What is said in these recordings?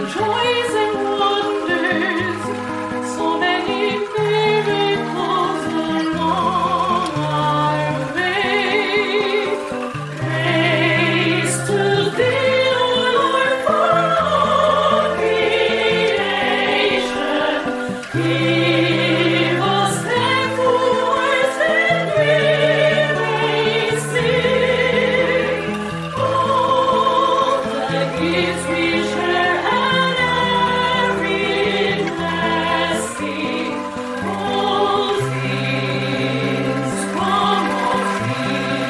joys and wonders, so many miracles along our way. Praise to Thee, O Lord, for all creation. Give us thankful hearts that we may sing all the gifts we share and every blessing. All things come of Thee.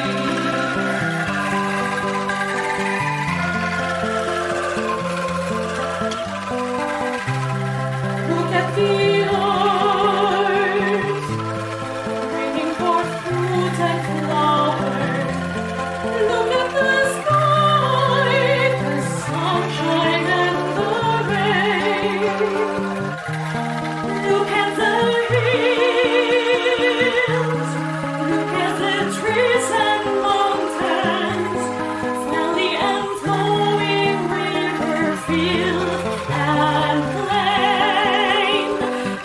Look at the earth, bringing forth fruit and flower. Look at the sky, the sunshine and the rain. Look at the hills, look at the trees and mountains, valley and flowing river, field and plain.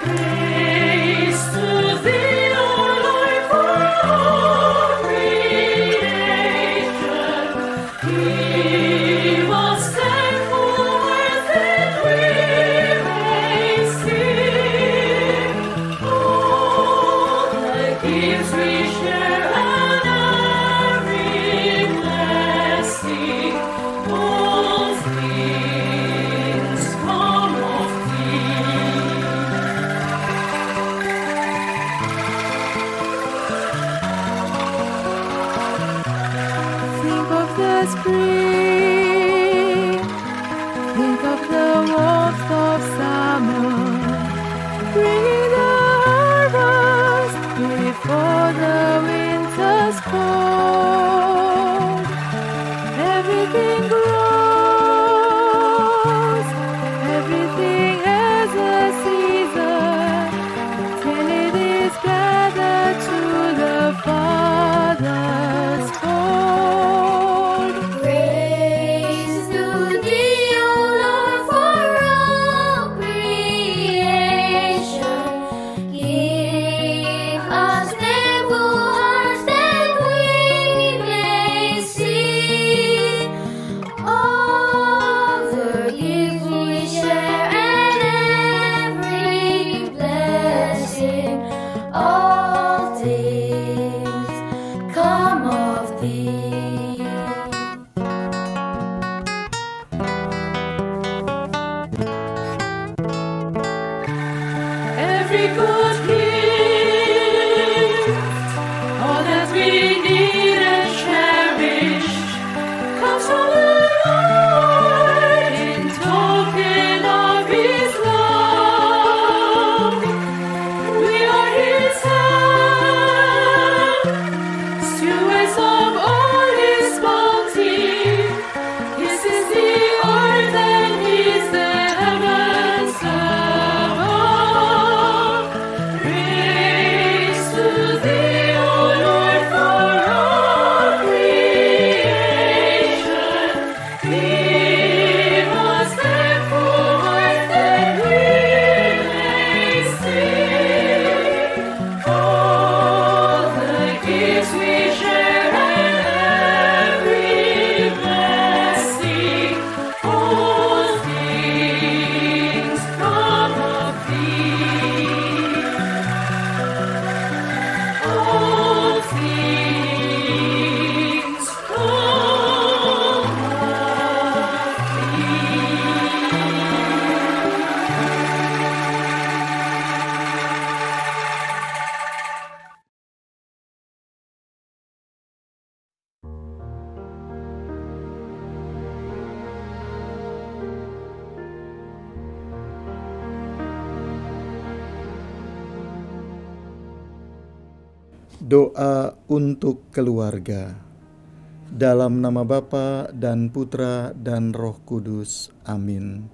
Praise to Thee, O Lord, for all creation. Give us thankful hearts that we may sing all the gifts we share and every blessing. All things come of Thee. Think of the spring, think of the warmth of summer, bringing the harvest before the winter's cold. Everything grows, everything has a season, till it is gathered to the Father's fold. Praise to Thee, O Lord, for all creation. Give us thankful hearts that we may sing all the gifts we share and every blessing. All things come of Thee. Every good gift, all that we need and cherish, comes from the Lord in token of His love. We are His hands, stewards of all His bounty. His is the earth and His the heavens above. Praise to Thee, O Lord, for all creation. Give us thankful hearts that we may sing all the gifts we share and every blessing. All things come of Thee. All things come Doa untuk keluarga. Dalam nama Bapa dan Putra dan Roh Kudus. Amin.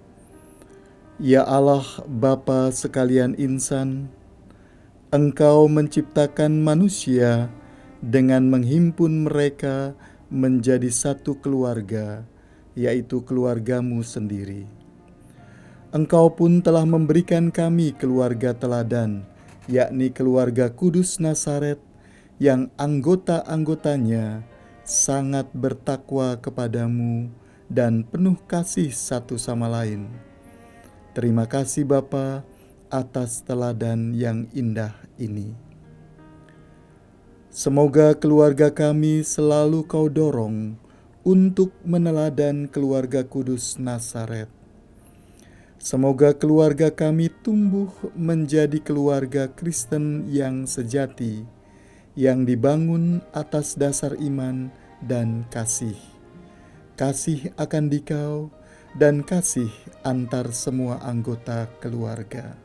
Ya Allah, Bapa sekalian insan, Engkau menciptakan manusia dengan menghimpun mereka menjadi satu keluarga, yaitu keluargamu sendiri. Engkau pun telah memberikan kami keluarga teladan, yakni keluarga Kudus Nazaret, yang anggota-anggotanya sangat bertakwa kepadamu dan penuh kasih satu sama lain. Terima kasih Bapa atas teladan yang indah ini. Semoga keluarga kami selalu Kau dorong untuk meneladan keluarga Kudus Nazaret. Semoga keluarga kami tumbuh menjadi keluarga Kristen yang sejati, yang dibangun atas dasar iman dan kasih. Kasih akan Dikau dan kasih antar semua anggota keluarga.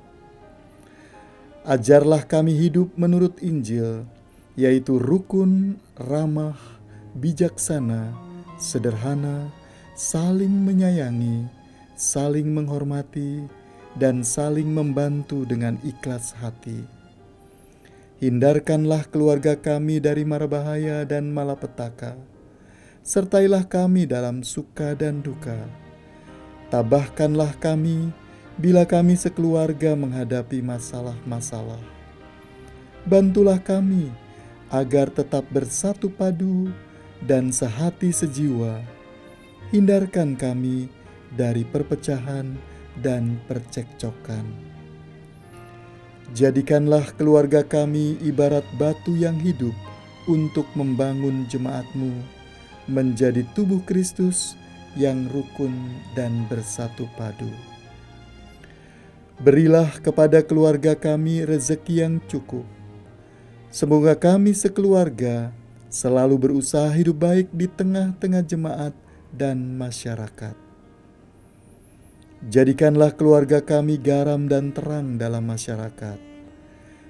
Ajarlah kami hidup menurut Injil, yaitu rukun, ramah, bijaksana, sederhana, saling menyayangi, saling menghormati, dan saling membantu dengan ikhlas hati. Hindarkanlah keluarga kami dari mara bahaya dan malapetaka. Sertailah kami dalam suka dan duka. Tabahkanlah kami bila kami sekeluarga menghadapi masalah-masalah. Bantulah kami agar tetap bersatu padu dan sehati sejiwa. Hindarkan kami dari perpecahan dan percekcokan. Jadikanlah keluarga kami ibarat batu yang hidup untuk membangun jemaat-Mu menjadi tubuh Kristus yang rukun dan bersatu padu. Berilah kepada keluarga kami rezeki yang cukup. Semoga kami sekeluarga selalu berusaha hidup baik di tengah-tengah jemaat dan masyarakat. Jadikanlah keluarga kami garam dan terang dalam masyarakat.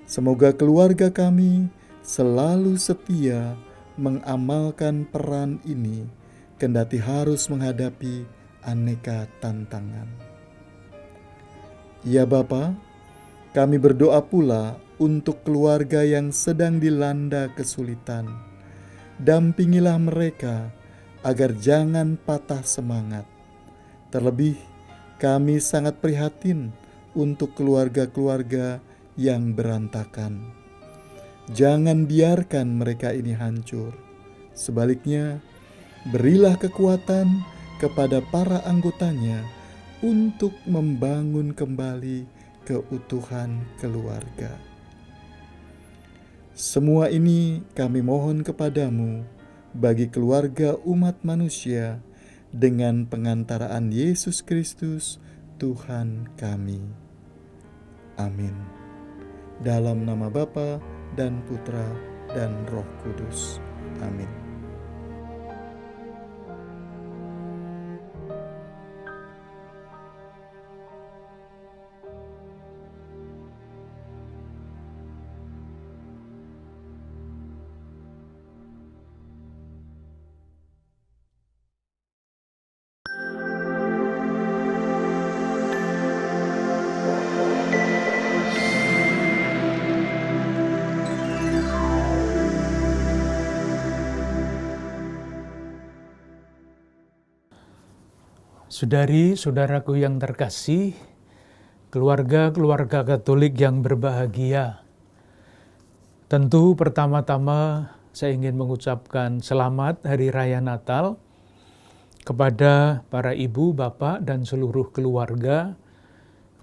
Semoga keluarga kami selalu setia mengamalkan peran ini, kendati harus menghadapi aneka tantangan. Ya Bapa, kami berdoa pula untuk keluarga yang sedang dilanda kesulitan. Dampingilah mereka agar jangan patah semangat. Terlebih, kami sangat prihatin untuk keluarga-keluarga yang berantakan. Jangan biarkan mereka ini hancur. Sebaliknya, berilah kekuatan kepada para anggotanya untuk membangun kembali keutuhan keluarga. Semua ini kami mohon kepadamu bagi keluarga umat manusia dengan pengantaraan Yesus Kristus Tuhan kami. Amin. Dalam nama Bapa dan Putra dan Roh Kudus. Amin. Saudari-saudaraku yang terkasih, keluarga-keluarga Katolik yang berbahagia. Tentu pertama-tama saya ingin mengucapkan selamat Hari Raya Natal kepada para ibu, bapak, dan seluruh keluarga,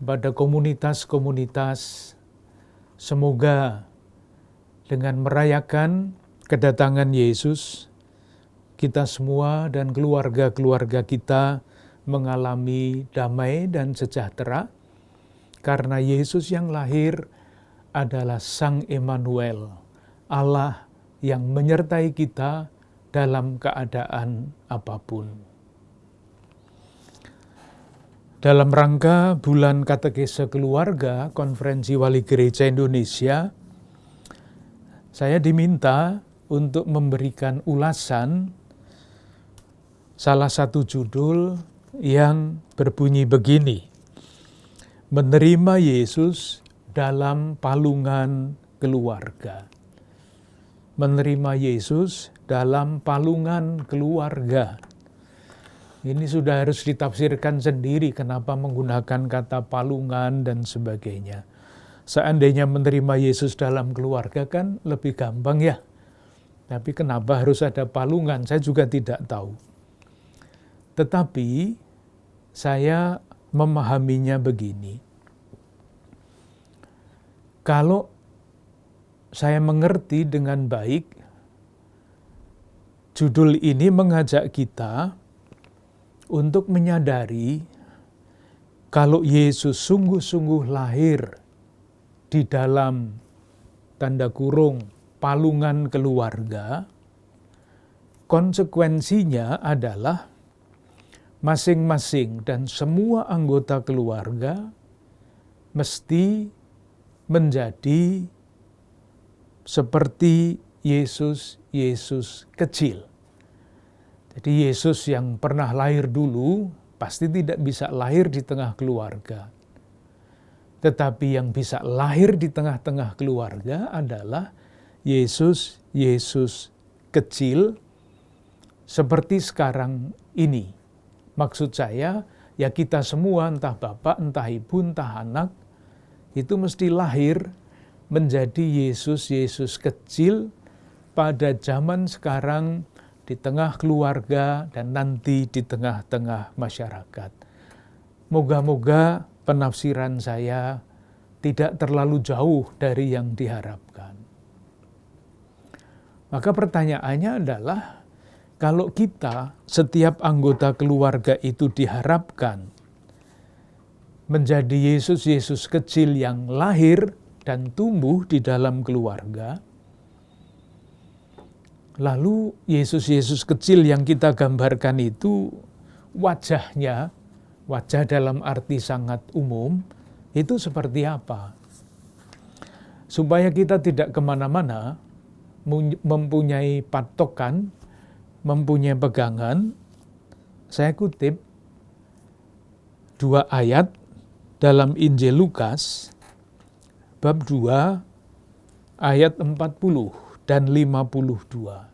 kepada komunitas-komunitas. Semoga dengan merayakan kedatangan Yesus, kita semua dan keluarga-keluarga kita mengalami damai dan sejahtera, karena Yesus yang lahir adalah Sang Immanuel, Allah yang menyertai kita dalam keadaan apapun. Dalam rangka Bulan Katekese Keluarga Konferensi Wali Gereja Indonesia, saya diminta untuk memberikan ulasan salah satu judul yang berbunyi begini: Menerima Yesus dalam palungan keluarga. Menerima Yesus dalam palungan keluarga. Ini sudah harus ditafsirkan sendiri kenapa menggunakan kata palungan dan sebagainya. Seandainya menerima Yesus dalam keluarga kan lebih gampang ya. Tapi kenapa harus ada palungan? Saya juga tidak tahu. Tetapi saya memahaminya begini. Kalau saya mengerti dengan baik, judul ini mengajak kita untuk menyadari kalau Yesus sungguh-sungguh lahir di dalam tanda kurung palungan keluarga, konsekuensinya adalah masing-masing dan semua anggota keluarga mesti menjadi seperti Yesus kecil. Jadi Yesus yang pernah lahir dulu pasti tidak bisa lahir di tengah keluarga. Tetapi yang bisa lahir di tengah-tengah keluarga adalah Yesus kecil seperti sekarang ini. Maksud saya, ya kita semua entah bapak, entah ibu, entah anak, itu mesti lahir menjadi Yesus kecil pada zaman sekarang di tengah keluarga dan nanti di tengah-tengah masyarakat. Moga-moga penafsiran saya tidak terlalu jauh dari yang diharapkan. Maka pertanyaannya adalah, kalau kita, setiap anggota keluarga itu diharapkan menjadi Yesus kecil yang lahir dan tumbuh di dalam keluarga, lalu Yesus kecil yang kita gambarkan itu wajahnya, wajah dalam arti sangat umum, itu seperti apa? Supaya kita tidak kemana-mana, mempunyai patokan, mempunyai pegangan, saya kutip 2 ayat dalam Injil Lukas, bab 2, ayat 40 dan 52.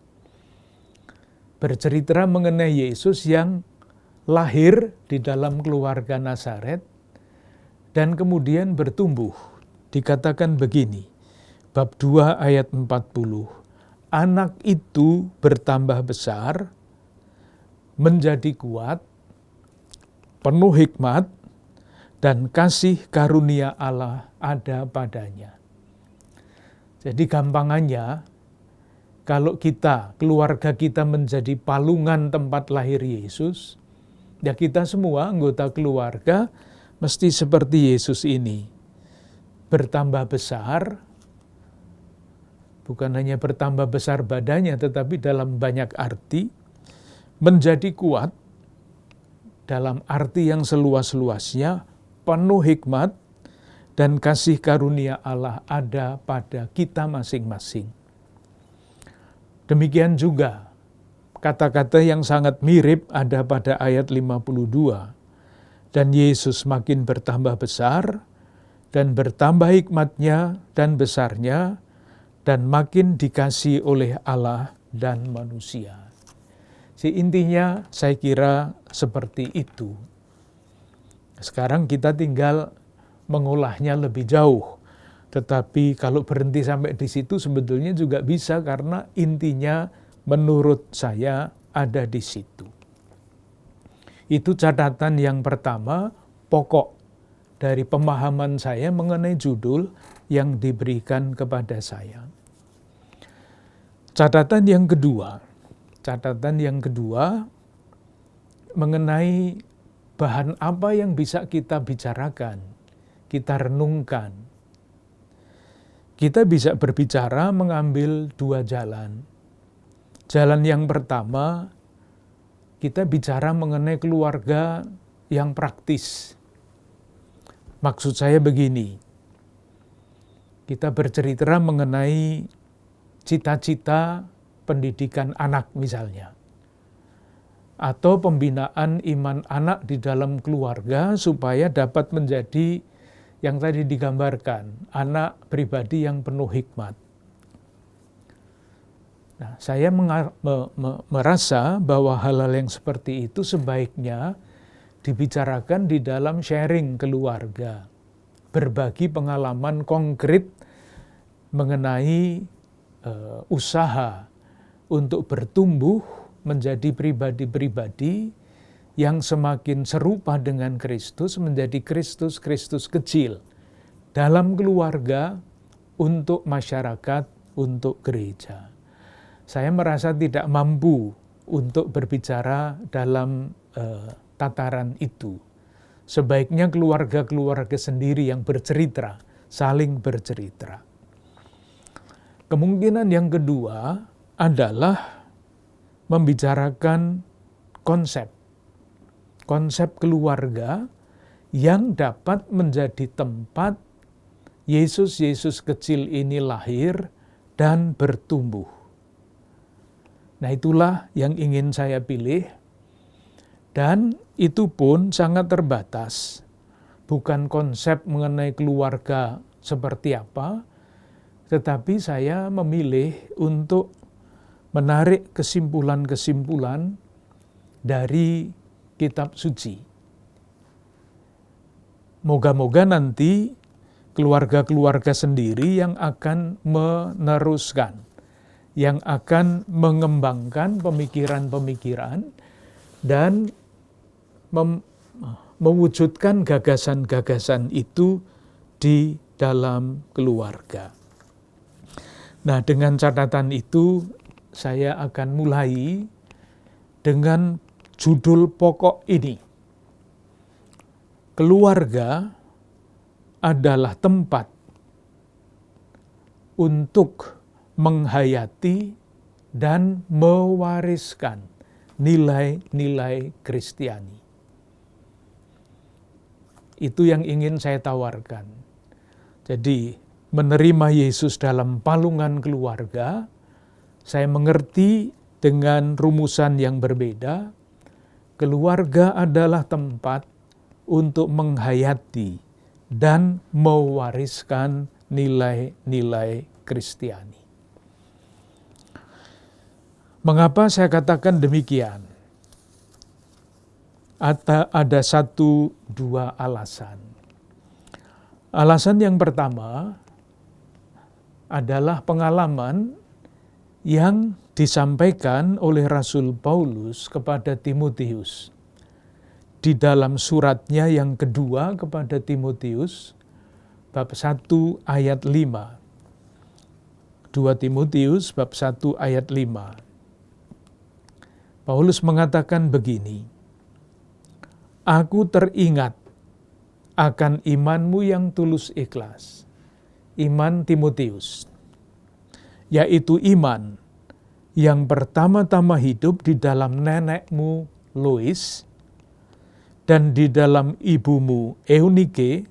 Bercerita mengenai Yesus yang lahir di dalam keluarga Nazaret dan kemudian bertumbuh. Dikatakan begini, bab 2 ayat 40. Anak itu bertambah besar, menjadi kuat, penuh hikmat, dan kasih karunia Allah ada padanya. Jadi gampangannya, kalau kita, keluarga kita menjadi palungan tempat lahir Yesus, ya kita semua anggota keluarga mesti seperti Yesus ini. Bertambah besar, bukan hanya bertambah besar badannya, tetapi dalam banyak arti, menjadi kuat, dalam arti yang seluas-luasnya, penuh hikmat, dan kasih karunia Allah ada pada kita masing-masing. Demikian juga, kata-kata yang sangat mirip ada pada ayat 52. Dan Yesus makin bertambah besar, dan bertambah hikmatnya dan besarnya, dan makin dikasihi oleh Allah dan manusia. Intinya saya kira seperti itu. Sekarang kita tinggal mengolahnya lebih jauh. Tetapi kalau berhenti sampai di situ sebetulnya juga bisa, karena intinya menurut saya ada di situ. Itu catatan yang pertama, pokok dari pemahaman saya mengenai judul yang diberikan kepada saya. Catatan yang kedua mengenai bahan apa yang bisa kita bicarakan, kita renungkan. Kita bisa berbicara mengambil 2 jalan. Jalan yang pertama, kita bicara mengenai keluarga yang praktis. Maksud saya begini, kita bercerita mengenai cita-cita pendidikan anak misalnya, atau pembinaan iman anak di dalam keluarga supaya dapat menjadi yang tadi digambarkan, anak pribadi yang penuh hikmat. Nah, saya merasa bahwa hal-hal yang seperti itu sebaiknya dibicarakan di dalam sharing keluarga, berbagi pengalaman konkret mengenai usaha untuk bertumbuh menjadi pribadi-pribadi yang semakin serupa dengan Kristus, menjadi Kristus kecil dalam keluarga, untuk masyarakat, untuk gereja. Saya merasa tidak mampu untuk berbicara dalam tataran itu. Sebaiknya keluarga-keluarga sendiri yang bercerita, saling bercerita. Kemungkinan yang kedua adalah membicarakan konsep keluarga yang dapat menjadi tempat Yesus kecil ini lahir dan bertumbuh. Nah, itulah yang ingin saya pilih, dan itu pun sangat terbatas. Bukan konsep mengenai keluarga seperti apa, tetapi saya memilih untuk menarik kesimpulan-kesimpulan dari kitab suci. Moga-moga nanti keluarga-keluarga sendiri yang akan meneruskan, yang akan mengembangkan pemikiran-pemikiran dan mewujudkan gagasan-gagasan itu di dalam keluarga. Nah, dengan catatan itu saya akan mulai dengan judul pokok ini. Keluarga adalah tempat untuk menghayati dan mewariskan nilai-nilai Kristiani. Itu yang ingin saya tawarkan. Jadi, menerima Yesus dalam palungan keluarga, saya mengerti dengan rumusan yang berbeda. Keluarga adalah tempat untuk menghayati dan mewariskan nilai-nilai Kristiani. Mengapa saya katakan demikian? Ada 1-2 alasan. Alasan yang pertama adalah pengalaman yang disampaikan oleh Rasul Paulus kepada Timotius. Di dalam suratnya yang kedua kepada Timotius, bab 1 ayat 5. 2 Timotius bab 1 ayat 5. Paulus mengatakan begini, "Aku teringat akan imanmu yang tulus ikhlas." Iman Timotius, yaitu iman yang pertama-tama hidup di dalam nenekmu Lois dan di dalam ibumu Eunike,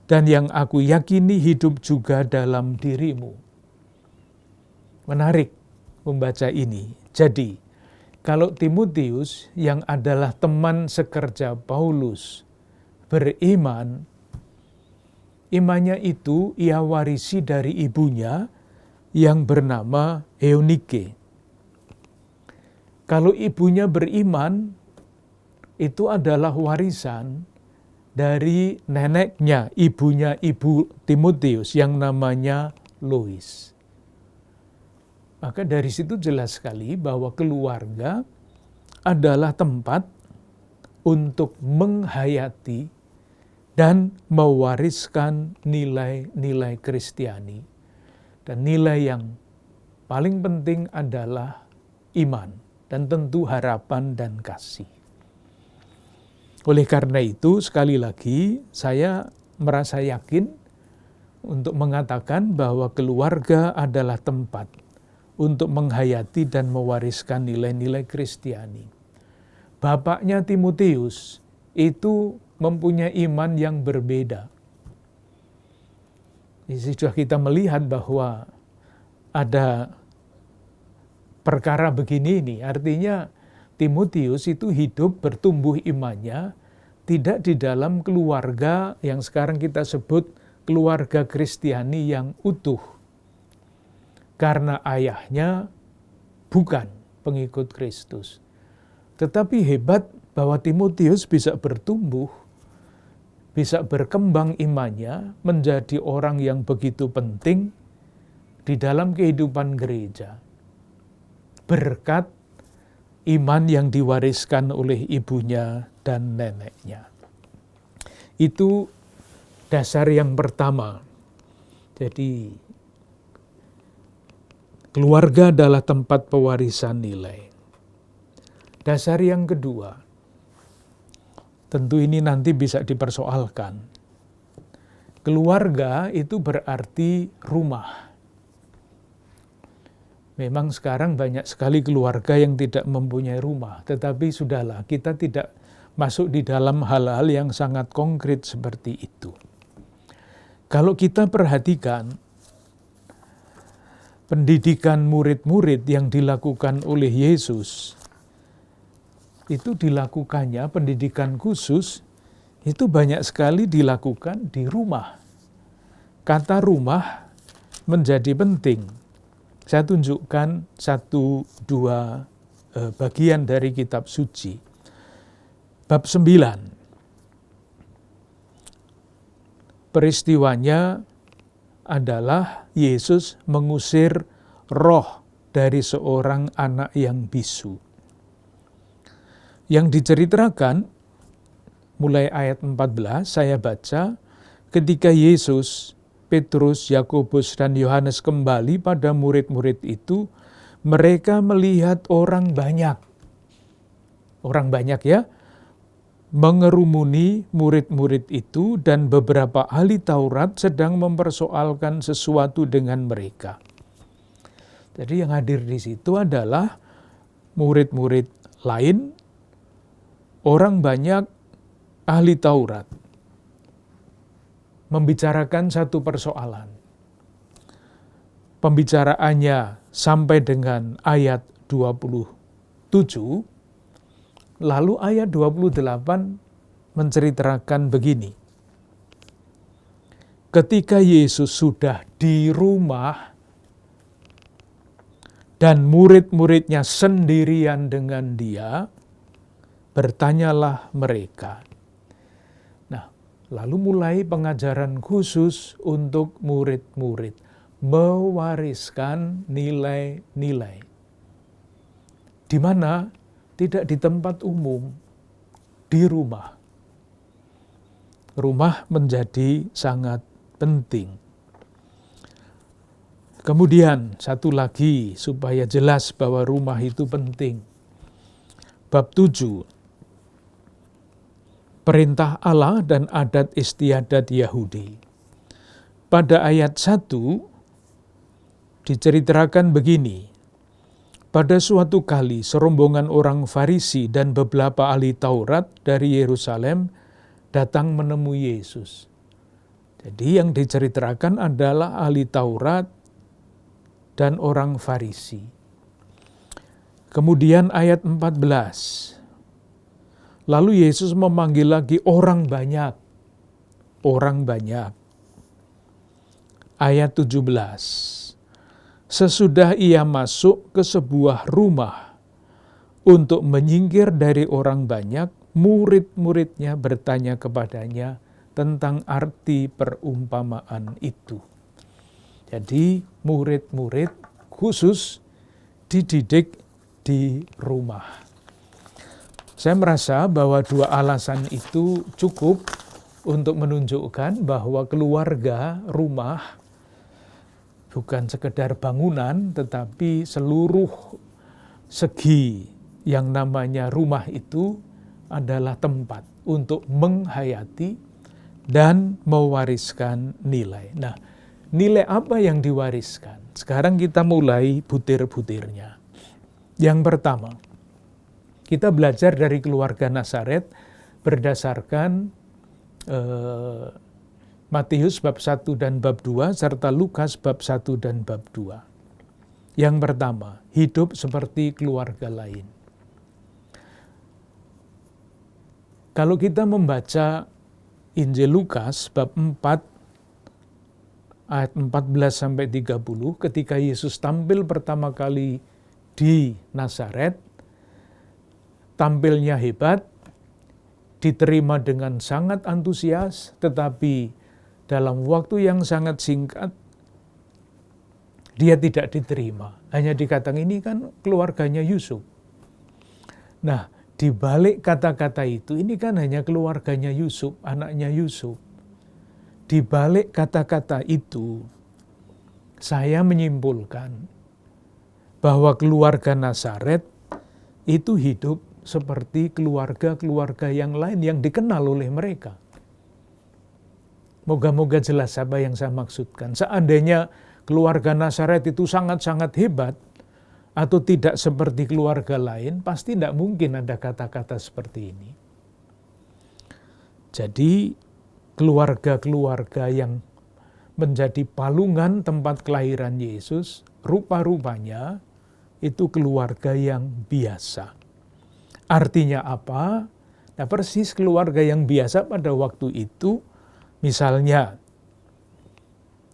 dan yang aku yakini hidup juga dalam dirimu. Menarik membaca ini. Jadi, kalau Timotius yang adalah teman sekerja Paulus beriman, imannya itu ia warisi dari ibunya yang bernama Eunike. Kalau ibunya beriman, itu adalah warisan dari neneknya, ibunya ibu Timotius yang namanya Lois. Maka dari situ jelas sekali bahwa keluarga adalah tempat untuk menghayati dan mewariskan nilai-nilai Kristiani. Dan nilai yang paling penting adalah iman dan tentu harapan dan kasih. Oleh karena itu, sekali lagi saya merasa yakin untuk mengatakan bahwa keluarga adalah tempat untuk menghayati dan mewariskan nilai-nilai Kristiani. Bapaknya Timotius itu mempunyai iman yang berbeda. Sudah kita melihat bahwa ada perkara begini ini, artinya Timotius itu hidup bertumbuh imannya tidak di dalam keluarga yang sekarang kita sebut keluarga Kristiani yang utuh. karena ayahnya bukan pengikut Kristus. Tetapi hebat bahwa Timotius bisa bertumbuh, bisa berkembang imannya menjadi orang yang begitu penting di dalam kehidupan gereja. Berkat iman yang diwariskan oleh ibunya dan neneknya. Itu dasar yang pertama. Jadi, keluarga adalah tempat pewarisan nilai. Dasar yang kedua, tentu ini nanti bisa dipersoalkan. Keluarga itu berarti rumah. Memang sekarang banyak sekali keluarga yang tidak mempunyai rumah, tetapi sudahlah, kita tidak masuk di dalam hal-hal yang sangat konkret seperti itu. Kalau kita perhatikan pendidikan murid-murid yang dilakukan oleh Yesus, itu dilakukannya pendidikan khusus, itu banyak sekali dilakukan di rumah. Kata rumah menjadi penting. Saya tunjukkan 1-2 bagian dari kitab suci. Bab 9. Peristiwanya adalah Yesus mengusir roh dari seorang anak yang bisu. Yang diceritakan mulai ayat 14 saya baca, ketika Yesus, Petrus, Yakobus, dan Yohanes kembali pada murid-murid itu, mereka melihat orang banyak ya, mengerumuni murid-murid itu, dan beberapa ahli Taurat sedang mempersoalkan sesuatu dengan mereka. Jadi yang hadir di situ adalah murid-murid lain, orang banyak, ahli Taurat, membicarakan satu persoalan. Pembicaraannya sampai dengan ayat 27, lalu ayat 28 menceritakan begini. Ketika Yesus sudah di rumah dan murid-muridnya sendirian dengan dia, bertanyalah mereka. Nah, lalu mulai pengajaran khusus untuk murid-murid, mewariskan nilai-nilai. Di mana? Tidak di tempat umum, di rumah. Rumah menjadi sangat penting. Kemudian satu lagi supaya jelas bahwa rumah itu penting. Bab 7. Perintah Allah dan adat istiadat Yahudi. Pada ayat 1 diceritakan begini. Pada suatu kali serombongan orang Farisi dan beberapa ahli Taurat dari Yerusalem datang menemui Yesus. Jadi yang diceritakan adalah ahli Taurat dan orang Farisi. Kemudian ayat 14. Lalu Yesus memanggil lagi orang banyak. Orang banyak. Ayat 17. Sesudah ia masuk ke sebuah rumah untuk menyingkir dari orang banyak, murid-muridnya bertanya kepadanya tentang arti perumpamaan itu. Jadi murid-murid khusus dididik di rumah. Saya merasa bahwa dua alasan itu cukup untuk menunjukkan bahwa keluarga, rumah, bukan sekedar bangunan, tetapi seluruh segi yang namanya rumah itu adalah tempat untuk menghayati dan mewariskan nilai. Nah, nilai apa yang diwariskan? Sekarang kita mulai butir-butirnya. Yang pertama, kita belajar dari keluarga Nazaret berdasarkan Matius bab 1 dan bab 2, serta Lukas bab 1 dan bab 2. Yang pertama, hidup seperti keluarga lain. Kalau kita membaca Injil Lukas bab 4 ayat 14-30, ketika Yesus tampil pertama kali di Nazaret, tampilnya hebat, diterima dengan sangat antusias, tetapi dalam waktu yang sangat singkat, dia tidak diterima. Hanya dikatakan ini kan keluarganya Yusuf. Nah, di balik kata-kata itu, ini kan hanya keluarganya Yusuf, anaknya Yusuf. Di balik kata-kata itu, saya menyimpulkan bahwa keluarga Nazaret itu hidup seperti keluarga-keluarga yang lain yang dikenal oleh mereka. Moga-moga jelas apa yang saya maksudkan. Seandainya keluarga Nazaret itu sangat-sangat hebat, atau tidak seperti keluarga lain, pasti tidak mungkin ada kata-kata seperti ini. Jadi, keluarga-keluarga yang menjadi palungan tempat kelahiran Yesus, rupa-rupanya itu keluarga yang biasa. Artinya apa? Nah, persis keluarga yang biasa pada waktu itu, misalnya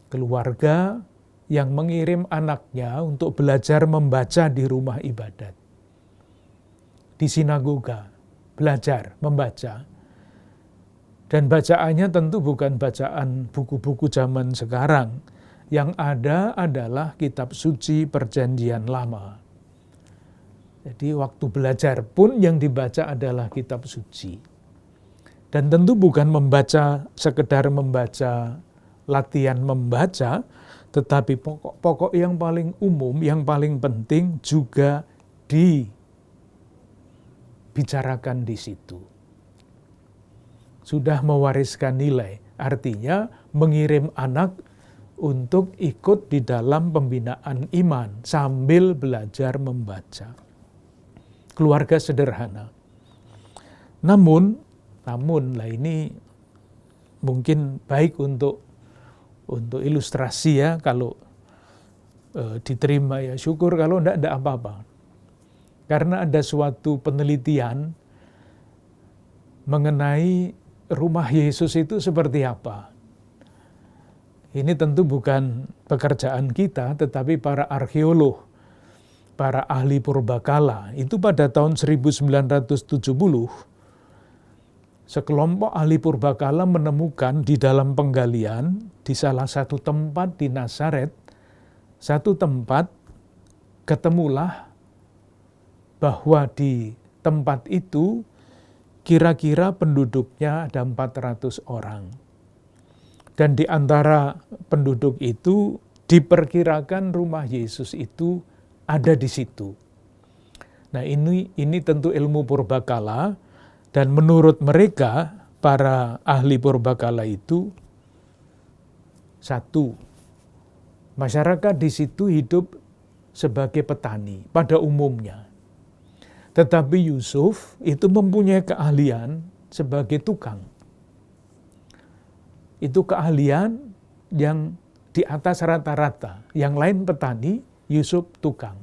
keluarga yang mengirim anaknya untuk belajar membaca di rumah ibadat, di sinagoga, belajar membaca. Dan bacaannya tentu bukan bacaan buku-buku zaman sekarang. Yang ada adalah kitab suci Perjanjian Lama. Jadi waktu belajar pun yang dibaca adalah kitab suci. Dan tentu bukan membaca, sekedar membaca, latihan membaca, tetapi pokok-pokok yang paling umum, yang paling penting juga dibicarakan di situ. Sudah mewariskan nilai, artinya mengirim anak untuk ikut di dalam pembinaan iman sambil belajar membaca. Keluarga sederhana. Namun lah ini mungkin baik untuk ilustrasi ya, kalau diterima ya syukur, kalau enggak apa-apa. Karena ada suatu penelitian mengenai rumah Yesus itu seperti apa. Ini tentu bukan pekerjaan kita, tetapi para arkeolog, para ahli purbakala, itu pada tahun 1970, sekelompok ahli purbakala menemukan di dalam penggalian di salah satu tempat di Nazaret, satu tempat ketemulah bahwa di tempat itu kira-kira penduduknya ada 400 orang. Dan di antara penduduk itu diperkirakan rumah Yesus itu ada di situ. Nah, ini tentu ilmu purbakala. Dan menurut mereka, para ahli purbakala itu, satu, masyarakat di situ hidup sebagai petani pada umumnya. Tetapi Yusuf itu mempunyai keahlian sebagai tukang. Itu keahlian yang di atas rata-rata. Yang lain petani, Yusuf tukang.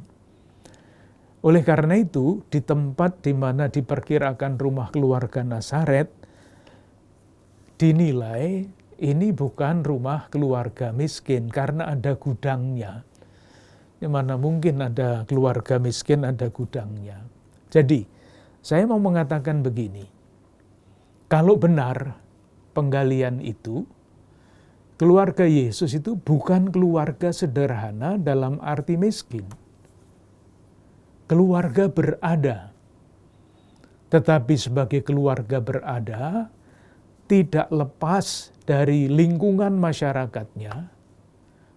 Oleh karena itu, di tempat di mana diperkirakan rumah keluarga Nazaret, dinilai ini bukan rumah keluarga miskin karena ada gudangnya. Di mana mungkin ada keluarga miskin, ada gudangnya. Jadi, saya mau mengatakan begini. Kalau benar penggalian itu, keluarga Yesus itu bukan keluarga sederhana dalam arti miskin. Keluarga berada, tetapi sebagai keluarga berada tidak lepas dari lingkungan masyarakatnya,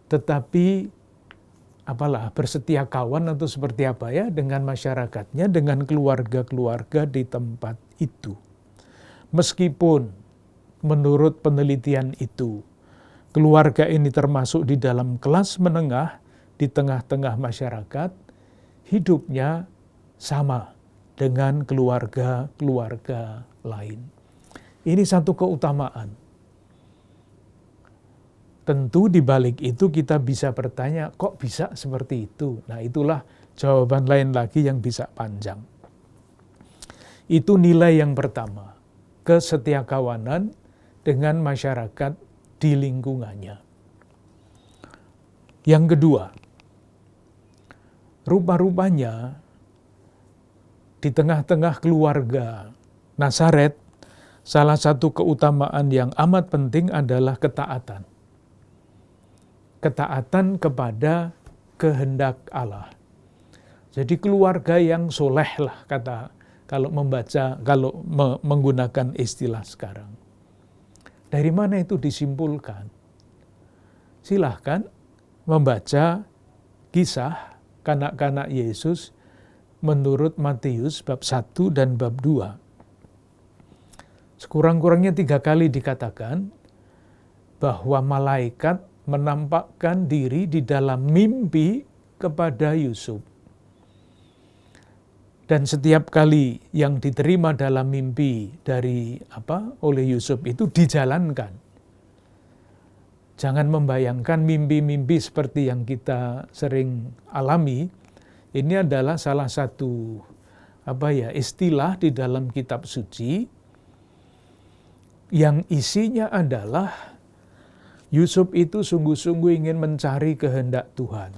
tetapi bersetia kawan atau seperti apa ya dengan masyarakatnya, dengan keluarga-keluarga di tempat itu. Meskipun menurut penelitian itu, keluarga ini termasuk di dalam kelas menengah di tengah-tengah masyarakat, hidupnya sama dengan keluarga-keluarga lain. Ini satu keutamaan. Tentu di balik itu kita bisa bertanya, kok bisa seperti itu? Nah, itulah jawaban lain lagi yang bisa panjang. Itu nilai yang pertama, kesetiakawanan dengan masyarakat di lingkungannya. Yang kedua, rupa-rupanya di tengah-tengah keluarga Nazaret, salah satu keutamaan yang amat penting adalah ketaatan. Ketaatan kepada kehendak Allah. Jadi keluarga yang soleh lah kalau menggunakan istilah sekarang. Dari mana itu disimpulkan? Silahkan membaca kisah kanak-kanak Yesus menurut Matius bab 1 dan bab 2. Sekurang-kurangnya 3 kali dikatakan bahwa malaikat menampakkan diri di dalam mimpi kepada Yusuf. Dan setiap kali yang diterima dalam mimpi oleh Yusuf itu dijalankan. Jangan membayangkan mimpi-mimpi seperti yang kita sering alami. Ini adalah salah satu istilah di dalam kitab suci yang isinya adalah Yusuf itu sungguh-sungguh ingin mencari kehendak Tuhan.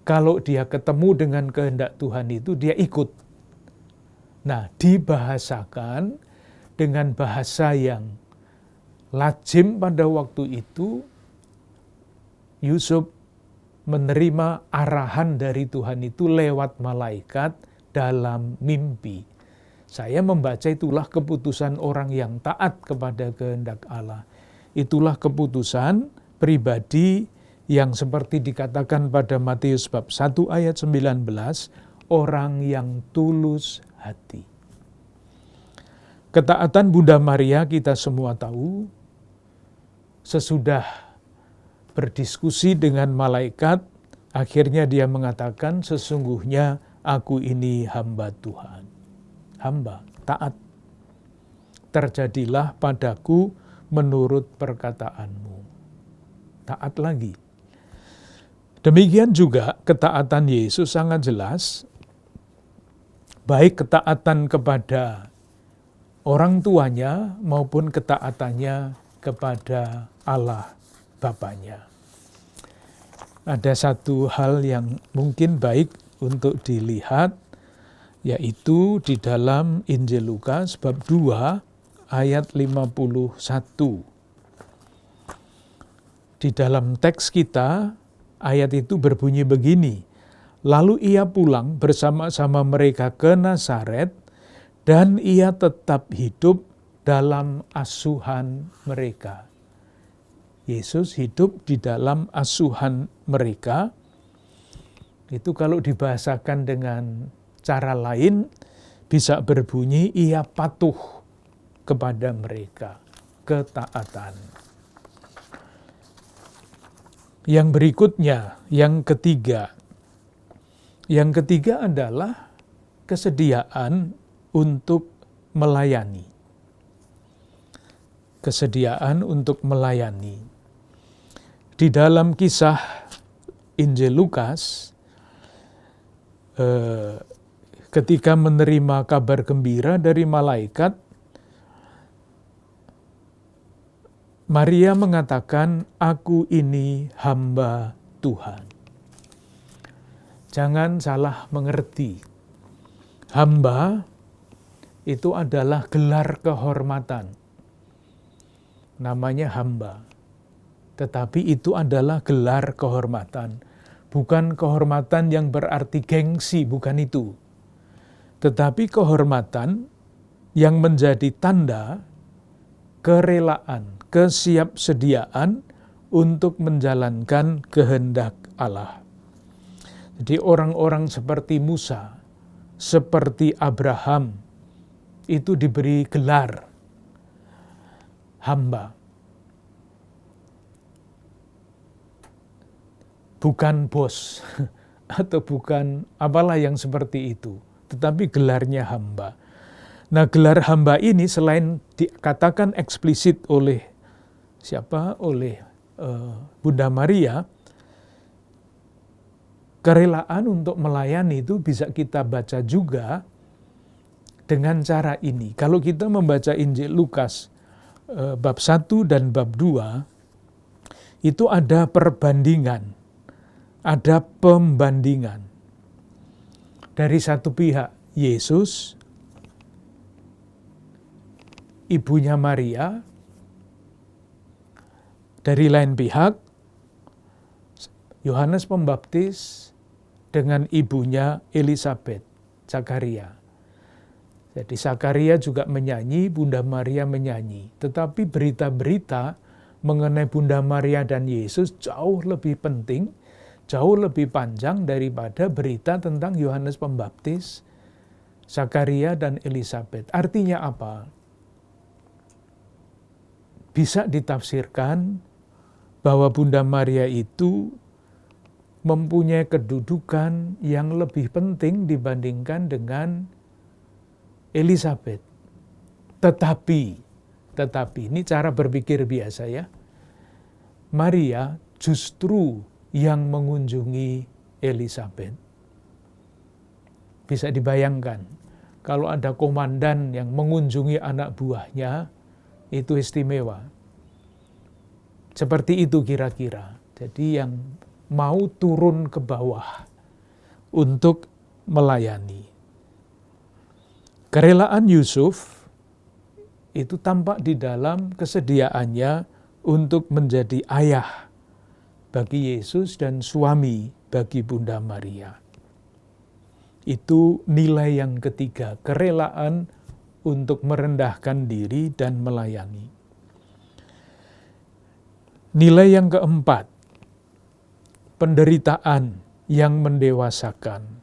Kalau dia ketemu dengan kehendak Tuhan itu, dia ikut. Nah, dibahasakan dengan bahasa yang lazim pada waktu itu, Yusuf menerima arahan dari Tuhan itu lewat malaikat dalam mimpi. Saya membaca itulah keputusan orang yang taat kepada kehendak Allah. Itulah keputusan pribadi yang seperti dikatakan pada Matius bab 1 ayat 19, orang yang tulus hati. Ketaatan Bunda Maria kita semua tahu, sesudah berdiskusi dengan malaikat, akhirnya dia mengatakan, sesungguhnya aku ini hamba Tuhan. Hamba, taat. Terjadilah padaku menurut perkataanmu. Taat lagi. Demikian juga ketaatan Yesus sangat jelas, baik ketaatan kepada orang tuanya maupun ketaatannya kepada Allah Bapanya. Ada satu hal yang mungkin baik untuk dilihat, yaitu di dalam Injil Lukas bab 2 ayat 51. Di dalam teks kita, ayat itu berbunyi begini, lalu ia pulang bersama-sama mereka ke Nazaret, dan ia tetap hidup dalam asuhan mereka. Yesus hidup di dalam asuhan mereka. Itu kalau dibahasakan dengan cara lain, bisa berbunyi ia patuh kepada mereka, ketaatan. Yang berikutnya, yang ketiga. Yang ketiga adalah kesediaan untuk melayani. Kesediaan untuk melayani. Di dalam kisah Injil Lukas, ketika menerima kabar gembira dari malaikat, Maria mengatakan, aku ini hamba Tuhan. Jangan salah mengerti. Hamba itu adalah gelar kehormatan. Namanya hamba. Tetapi itu adalah gelar kehormatan. Bukan kehormatan yang berarti gengsi, bukan itu. Tetapi kehormatan yang menjadi tanda kerelaan, kesiapsediaan untuk menjalankan kehendak Allah. Jadi orang-orang seperti Musa, seperti Abraham, itu diberi gelar hamba. Bukan bos, atau bukan apalah yang seperti itu, tetapi gelarnya hamba. Nah, gelar hamba ini selain dikatakan eksplisit oleh oleh Bunda Maria, kerelaan untuk melayani itu bisa kita baca juga dengan cara ini. Kalau kita membaca Injil Lukas bab 1 dan bab 2, itu ada perbandingan, ada pembandingan. Dari satu pihak Yesus, ibunya Maria, dari lain pihak Yohanes Pembaptis dengan ibunya Elisabet, Zakaria. Jadi Zakaria juga menyanyi, Bunda Maria menyanyi. Tetapi berita-berita mengenai Bunda Maria dan Yesus jauh lebih penting, jauh lebih panjang daripada berita tentang Yohanes Pembaptis, Zakaria dan Elisabet. Artinya apa? Bisa ditafsirkan bahwa Bunda Maria itu mempunyai kedudukan yang lebih penting dibandingkan dengan Elisabet. Tetapi ini cara berpikir biasa ya. Maria justru yang mengunjungi Elisabet. Bisa dibayangkan, kalau ada komandan yang mengunjungi anak buahnya, itu istimewa. Seperti itu kira-kira. Jadi yang mau turun ke bawah untuk melayani. Kerelaan Yusuf itu tampak di dalam kesediaannya untuk menjadi ayah bagi Yesus dan suami bagi Bunda Maria. Itu nilai yang ketiga, kerelaan untuk merendahkan diri dan melayani. Nilai yang keempat, penderitaan yang mendewasakan.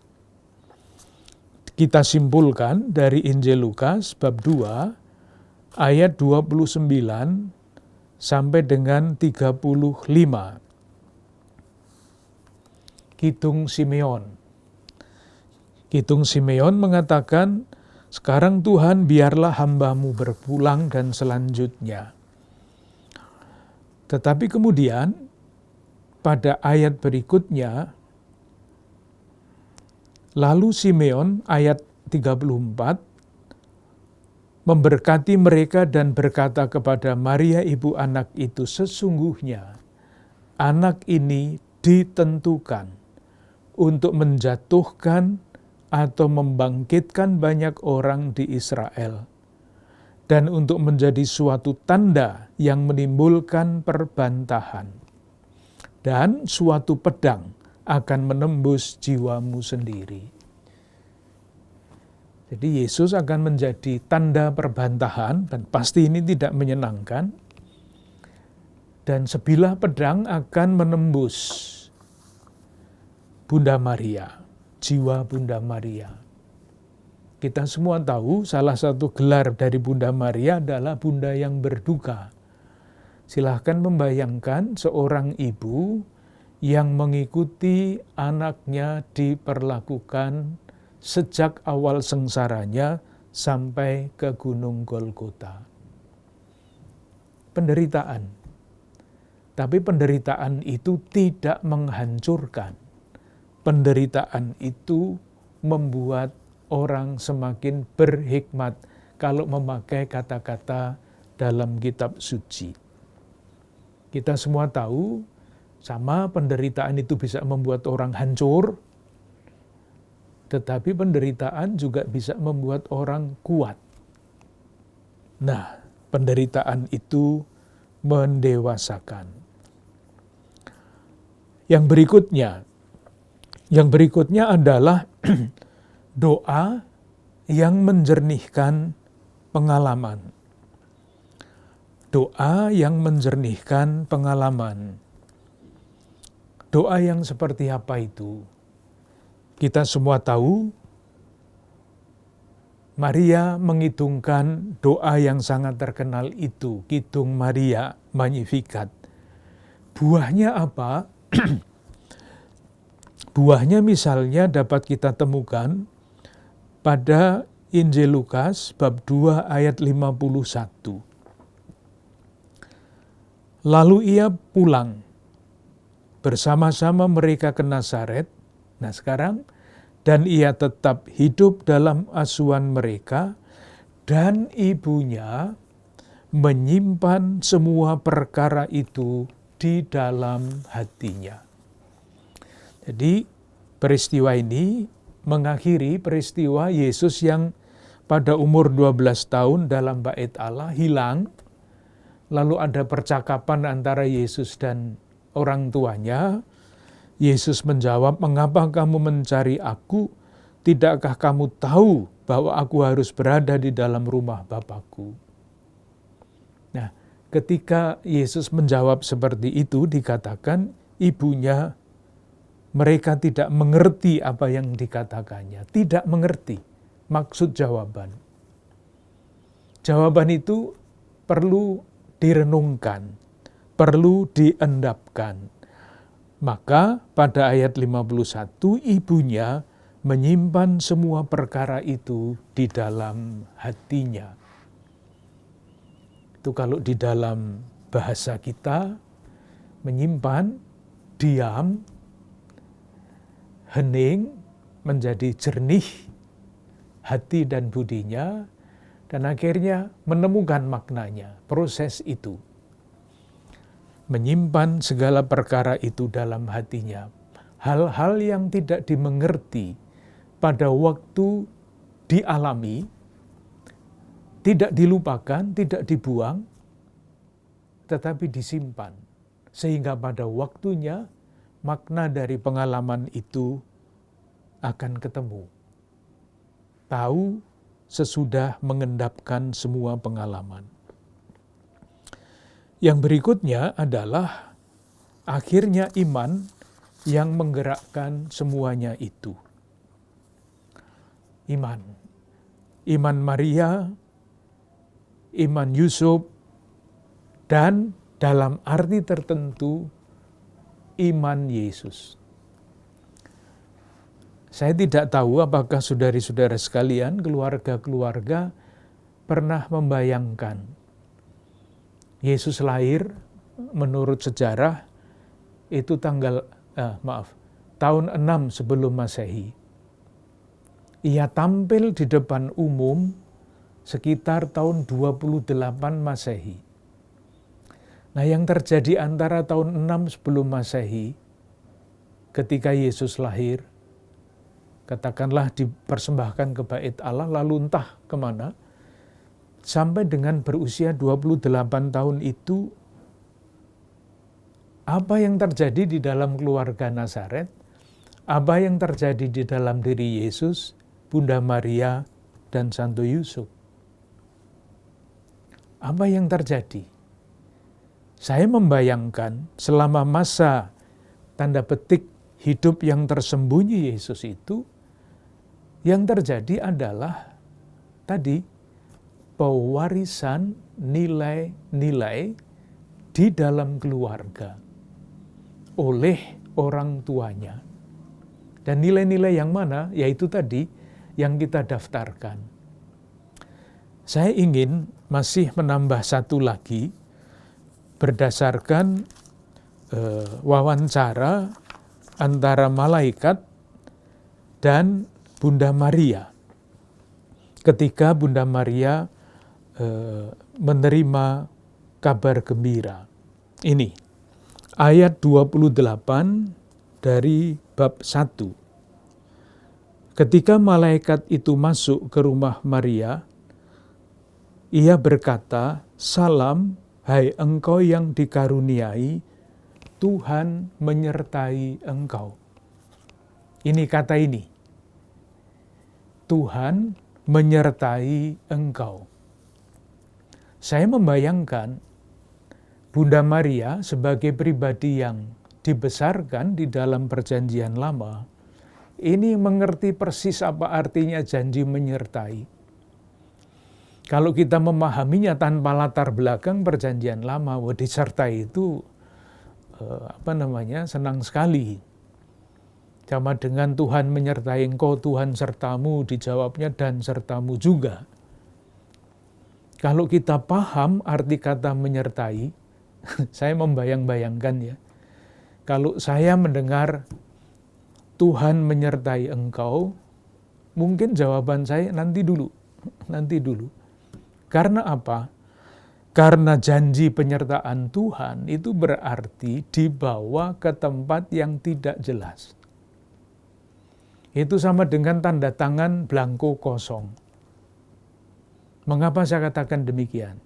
Kita simpulkan dari Injil Lukas bab 2 ayat 29 sampai dengan 35. Kidung Simeon. Kidung Simeon mengatakan, sekarang Tuhan biarlah hamba-Mu berpulang dan selanjutnya. Tetapi kemudian pada ayat berikutnya, lalu Simeon ayat 34 memberkati mereka dan berkata kepada Maria ibu anak itu, sesungguhnya anak ini ditentukan untuk menjatuhkan atau membangkitkan banyak orang di Israel dan untuk menjadi suatu tanda yang menimbulkan perbantahan dan suatu pedang akan menembus jiwamu sendiri. Jadi Yesus akan menjadi tanda perbantahan dan pasti ini tidak menyenangkan. Dan sebilah pedang akan menembus Bunda Maria, jiwa Bunda Maria. Kita semua tahu salah satu gelar dari Bunda Maria adalah Bunda yang berduka. Silahkan membayangkan seorang ibu yang mengikuti anaknya diperlakukan sejak awal sengsaranya sampai ke Gunung Golgota. Penderitaan. Tapi penderitaan itu tidak menghancurkan. Penderitaan itu membuat orang semakin berhikmat kalau memakai kata-kata dalam kitab suci. Kita semua tahu, sama penderitaan itu bisa membuat orang hancur, tetapi penderitaan juga bisa membuat orang kuat. Nah, penderitaan itu mendewasakan. Yang berikutnya adalah doa yang menjernihkan pengalaman. Doa yang menjernihkan pengalaman. Doa yang seperti apa itu? Kita semua tahu, Maria mengidungkan doa yang sangat terkenal itu, Kidung Maria Magnificat. Buahnya apa? Buahnya misalnya dapat kita temukan pada Injil Lukas bab 2 ayat 51. Lalu ia pulang bersama-sama mereka ke Nazaret. Nah sekarang, dan ia tetap hidup dalam asuhan mereka, dan ibunya menyimpan semua perkara itu di dalam hatinya. Jadi peristiwa ini mengakhiri peristiwa Yesus yang pada umur 12 tahun dalam bait Allah hilang. Lalu ada percakapan antara Yesus dan orang tuanya. Yesus menjawab, "Mengapa kamu mencari aku? Tidakkah kamu tahu bahwa aku harus berada di dalam rumah Bapakku?" Nah, ketika Yesus menjawab seperti itu, dikatakan ibunya, mereka tidak mengerti apa yang dikatakannya. Tidak mengerti maksud jawaban. Jawaban itu perlu direnungkan, perlu diendapkan. Maka pada ayat 51, ibunya menyimpan semua perkara itu di dalam hatinya. Itu kalau di dalam bahasa kita, menyimpan, diam, hening, menjadi jernih hati dan budinya, dan akhirnya menemukan maknanya, proses itu. Menyimpan segala perkara itu dalam hatinya. Hal-hal yang tidak dimengerti pada waktu dialami, tidak dilupakan, tidak dibuang, tetapi disimpan. Sehingga pada waktunya, makna dari pengalaman itu akan ketemu. Tahu sesudah mengendapkan semua pengalaman. Yang berikutnya adalah akhirnya iman yang menggerakkan semuanya itu. Iman. Iman Maria, iman Yusuf, dan dalam arti tertentu iman Yesus. Saya tidak tahu apakah saudari-saudara sekalian, keluarga-keluarga pernah membayangkan Yesus lahir menurut sejarah itu tahun 6 sebelum Masehi. Ia tampil di depan umum sekitar tahun 28 Masehi. Nah, yang terjadi antara tahun 6 sebelum Masehi ketika Yesus lahir, katakanlah dipersembahkan ke bait Allah, lalu entah kemana, sampai dengan berusia 28 tahun itu, apa yang terjadi di dalam keluarga Nazaret, apa yang terjadi di dalam diri Yesus, Bunda Maria, dan Santo Yusuf. Apa yang terjadi? Saya membayangkan selama masa tanda petik hidup yang tersembunyi Yesus itu, yang terjadi adalah tadi, pewarisan nilai-nilai di dalam keluarga oleh orang tuanya. Dan nilai-nilai yang mana? Yaitu tadi yang kita daftarkan. Saya ingin masih menambah satu lagi berdasarkan wawancara antara malaikat dan Bunda Maria. Ketika Bunda Maria menerima kabar gembira. Ini ayat 28 dari bab 1. Ketika malaikat itu masuk ke rumah Maria, ia berkata, "Salam, hai engkau yang dikaruniai, Tuhan menyertai engkau." Ini kata ini. Tuhan menyertai engkau. Saya membayangkan Bunda Maria sebagai pribadi yang dibesarkan di dalam Perjanjian Lama, ini mengerti persis apa artinya janji menyertai. Kalau kita memahaminya tanpa latar belakang Perjanjian Lama, disertai itu senang sekali. Sama dengan Tuhan menyertai engkau, Tuhan sertamu, dijawabnya dan sertamu juga. Kalau kita paham arti kata menyertai, saya membayang-bayangkan ya. Kalau saya mendengar Tuhan menyertai engkau, mungkin jawaban saya nanti dulu. Karena apa? Karena janji penyertaan Tuhan itu berarti dibawa ke tempat yang tidak jelas. Itu sama dengan tanda tangan belangko kosong. Mengapa saya katakan demikian?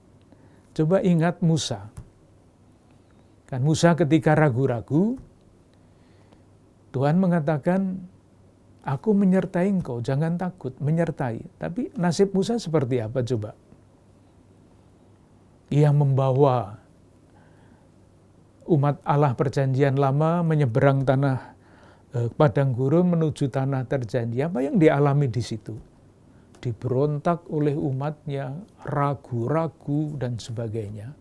Coba ingat Musa. Kan Musa ketika ragu-ragu, Tuhan mengatakan, aku menyertai engkau, jangan takut, menyertai. Tapi nasib Musa seperti apa coba? Ia membawa umat Allah perjanjian lama menyeberang tanah padang gurun menuju tanah terjanji. Apa yang dialami di situ? Diberontak oleh umatnya, ragu-ragu dan sebagainya.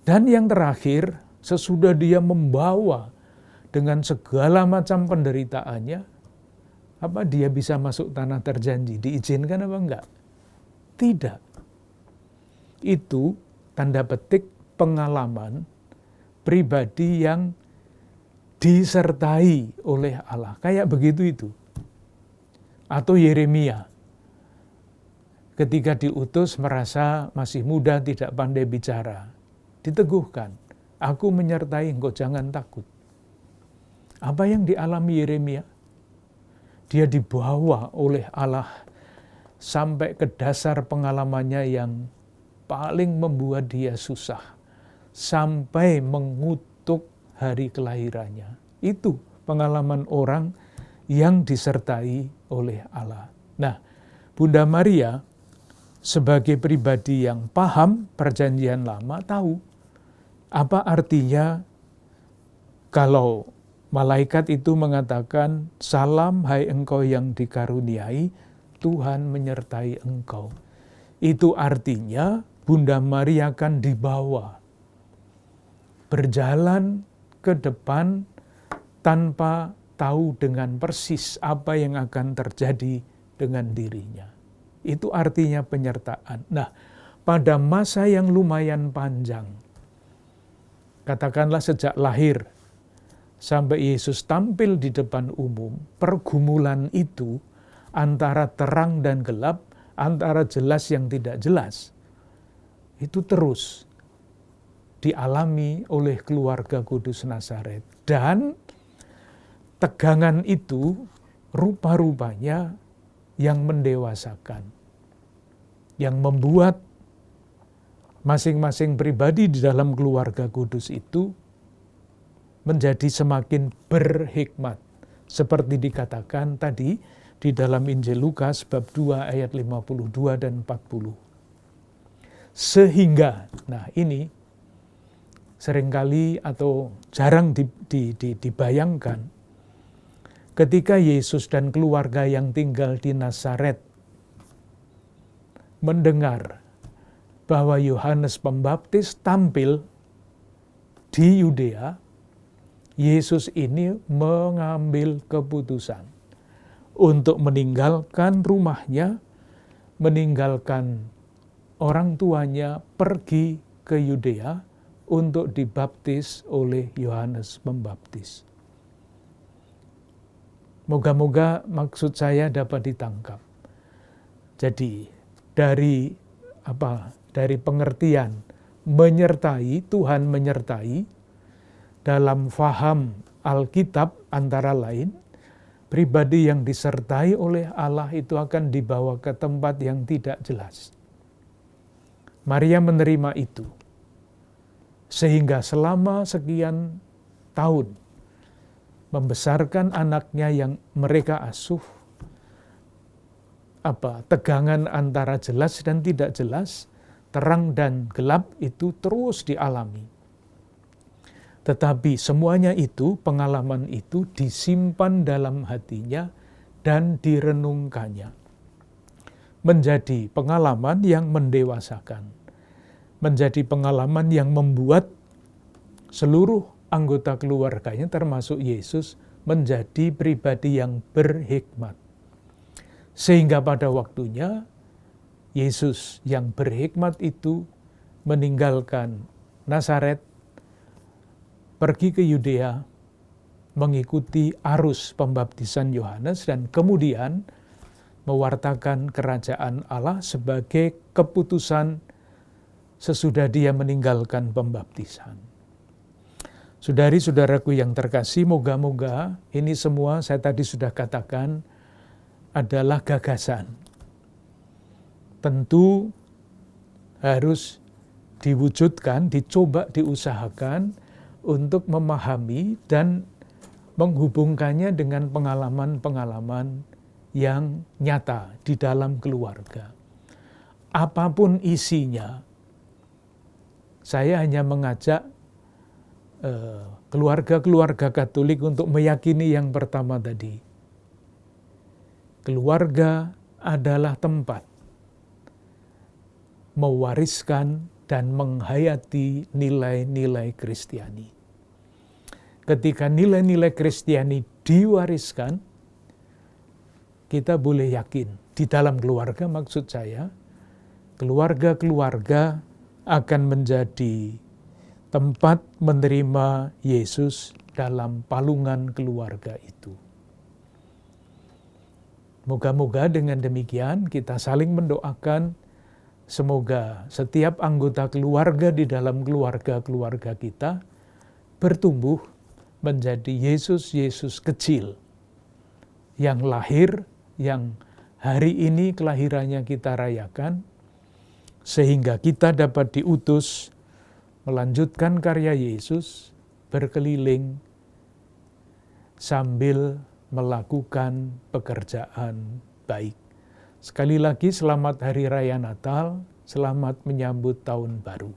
Dan yang terakhir, sesudah dia membawa dengan segala macam penderitaannya, apa dia bisa masuk tanah terjanji? Diizinkan apa enggak? Tidak. Itu tanda petik pengalaman pribadi yang disertai oleh Allah. Kayak begitu itu. Atau Yeremia. Ketika diutus merasa masih muda, tidak pandai bicara. Diteguhkan. Aku menyertai engkau, jangan takut. Apa yang dialami Yeremia? Dia dibawa oleh Allah sampai ke dasar pengalamannya yang paling membuat dia susah. Sampai mengutuk hari kelahirannya. Itu pengalaman orang yang disertai oleh Allah. Nah, Bunda Maria sebagai pribadi yang paham perjanjian lama tahu apa artinya kalau malaikat itu mengatakan, salam hai engkau yang dikaruniai, Tuhan menyertai engkau. Itu artinya Bunda Maria akan dibawa berjalan ke depan tanpa tahu dengan persis apa yang akan terjadi dengan dirinya. Itu artinya penyertaan. Nah, pada masa yang lumayan panjang, katakanlah sejak lahir sampai Yesus tampil di depan umum, pergumulan itu antara terang dan gelap, antara jelas yang tidak jelas, itu terus dialami oleh keluarga Kudus Nazaret. Dan tegangan itu rupa-rupanya yang mendewasakan, yang membuat masing-masing pribadi di dalam keluarga kudus itu menjadi semakin berhikmat. Seperti dikatakan tadi di dalam Injil Lukas bab 2 ayat 52 dan 40. Sehingga, nah ini seringkali atau jarang dibayangkan, ketika Yesus dan keluarga yang tinggal di Nazaret mendengar bahwa Yohanes Pembaptis tampil di Yudea, Yesus ini mengambil keputusan untuk meninggalkan rumahnya, meninggalkan orang tuanya, pergi ke Yudea untuk dibaptis oleh Yohanes Pembaptis. Moga-moga maksud saya dapat ditangkap. Jadi dari pengertian menyertai, Tuhan menyertai dalam faham Alkitab antara lain, pribadi yang disertai oleh Allah itu akan dibawa ke tempat yang tidak jelas. Maria menerima itu. Sehingga selama sekian tahun membesarkan anaknya yang mereka asuh, tegangan antara jelas dan tidak jelas, terang dan gelap itu terus dialami. Tetapi semuanya itu, pengalaman itu disimpan dalam hatinya dan direnungkannya. Menjadi pengalaman yang mendewasakan. Menjadi pengalaman yang membuat seluruh anggota keluarganya termasuk Yesus menjadi pribadi yang berhikmat. Sehingga pada waktunya Yesus yang berhikmat itu meninggalkan Nazaret, pergi ke Yudea, mengikuti arus pembaptisan Yohanes dan kemudian mewartakan kerajaan Allah sebagai keputusan sesudah dia meninggalkan pembaptisan. Saudari-saudaraku yang terkasih, moga-moga ini semua saya tadi sudah katakan adalah gagasan. Tentu harus diwujudkan, dicoba, diusahakan untuk memahami dan menghubungkannya dengan pengalaman-pengalaman yang nyata di dalam keluarga. Apapun isinya, saya hanya mengajak keluarga-keluarga Katolik untuk meyakini yang pertama tadi. Keluarga adalah tempat mewariskan dan menghayati nilai-nilai Kristiani. Ketika nilai-nilai Kristiani diwariskan, kita boleh yakin di dalam keluarga, maksud saya, keluarga-keluarga akan menjadi tempat menerima Yesus dalam palungan keluarga itu. Moga-moga dengan demikian kita saling mendoakan semoga setiap anggota keluarga di dalam keluarga-keluarga kita bertumbuh menjadi Yesus-Yesus kecil yang lahir, yang hari ini kelahirannya kita rayakan, sehingga kita dapat diutus melanjutkan karya Yesus berkeliling sambil melakukan pekerjaan baik. Sekali lagi selamat Hari Raya Natal, selamat menyambut Tahun Baru.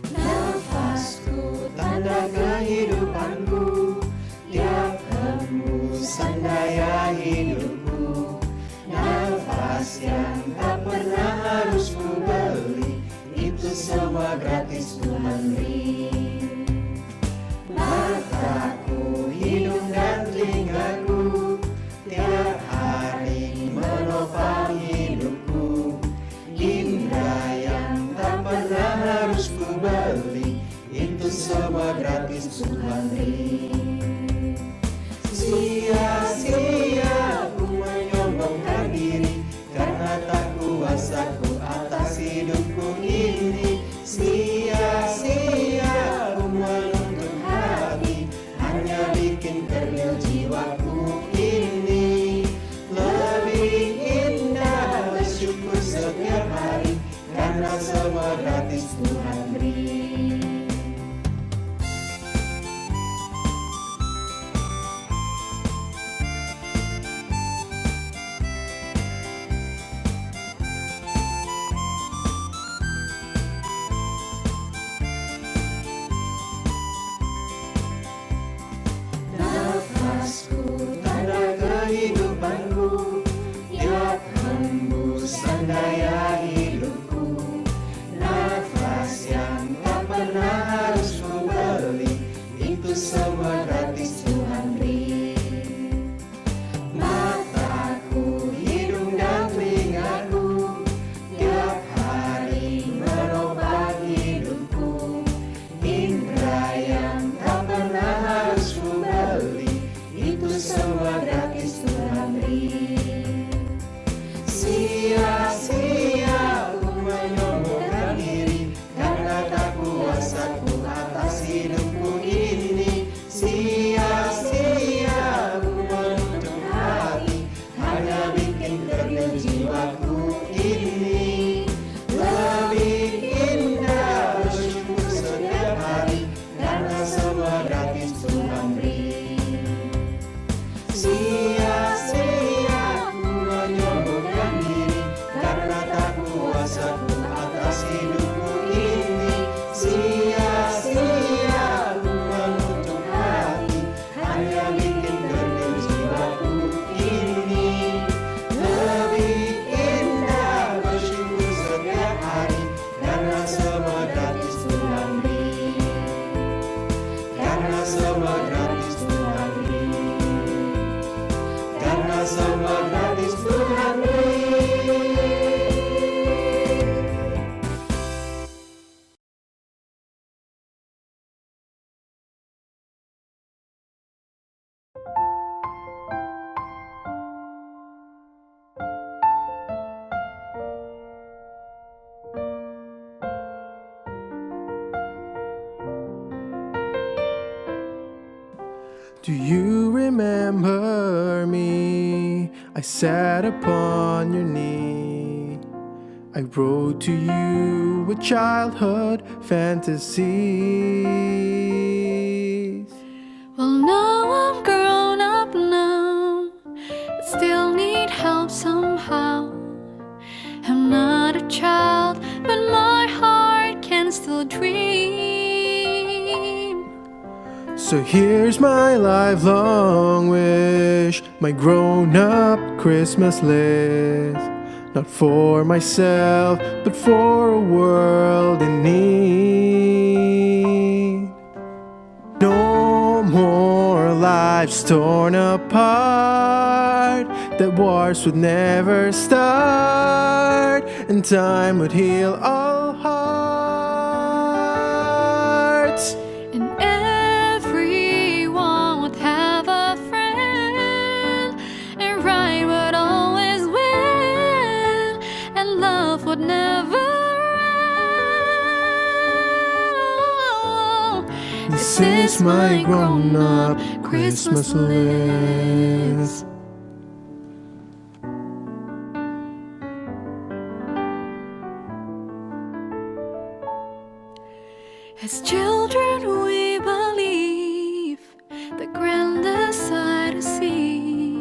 Nafasku, tanda kehidupanku, tiap hembusan daya hidupku. Nafas yang tak pernah harus ku beli, itu semua gratis Tuhan beri. Mataku, hidung dan telingaku, tiap hari menopang hidupku. Indra yang tak pernah harus ku beli, itu semua gratis Tuhan beri. Sia-sia ku menyombongkan diri, karena tak kuasa ku atas hidupku ini. Sia-sia ku menuntut hati, hanya bikin kerdil jiwaku ini. Lebih indah bersyukur setiap hari, karena semua gratis Tuhan beri. Nafasku, tanda kehidupanku, tiap hembusan daya hidupku. Nafas yang tak pernah harus ku beli, itu semua gratis Tuhan beri. Mataku, hidung dan telingaku, tiap hari menopang hidupku. Indra yang tak pernah harus ku beli, itu semua gratis Tuhan beri. Sia-sia ku menyombongkan diri, karena tak kuasa ku atas hidupku ini. semua gratis Tuhan beri. Karena semua gratis Tuhan beri. Do you remember me? I sat upon your knee. I wrote to you with childhood fantasies. Well, now I'm grown up now, but still need help somehow. I'm not a child, but my heart can still dream. So here's my lifelong wish, my grown-up Christmas list. Not for myself, but for a world in need. No more lives torn apart, that wars would never start, and time would heal all hearts. And everyone would have a friend, and right would always win, and love would never end. This is my grown-up Christmas list. As children we believe the grandest sight to see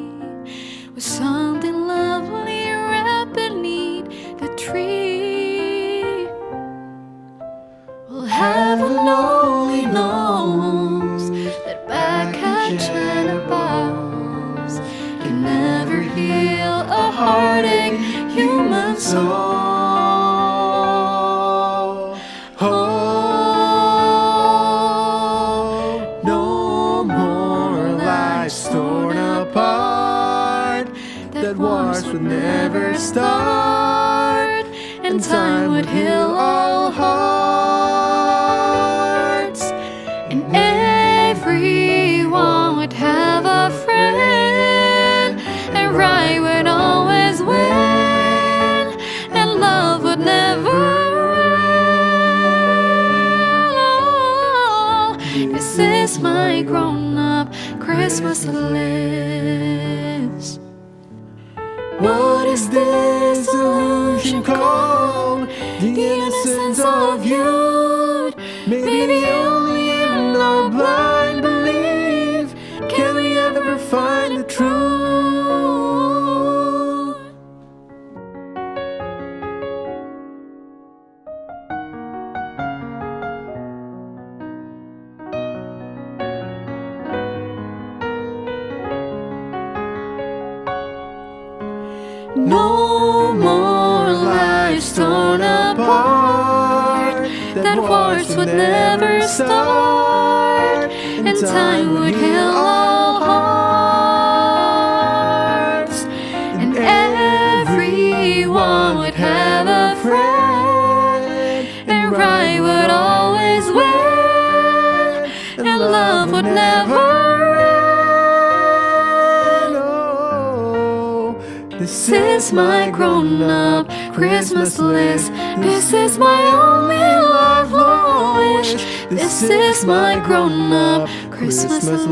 was something lovely wrapped beneath the tree. Well, heaven only knows that back at China Bowes can never heal a heartache human soul. Torn apart, that wars would never start, and time would heal all hearts, And everyone would have a friend, and right would always win, and love would never end. This is my grown-up Christmas list. What is this illusion called? The innocence of youth. Maybe only in our blind belief can we ever find the truth. No more lives torn apart, that wars would never start, and time would heal all hearts, and everyone would have a friend, and right would always win, and love would never This is my grown-up Christmas list. This is my only lifelong wish. This is my grown-up Christmas list.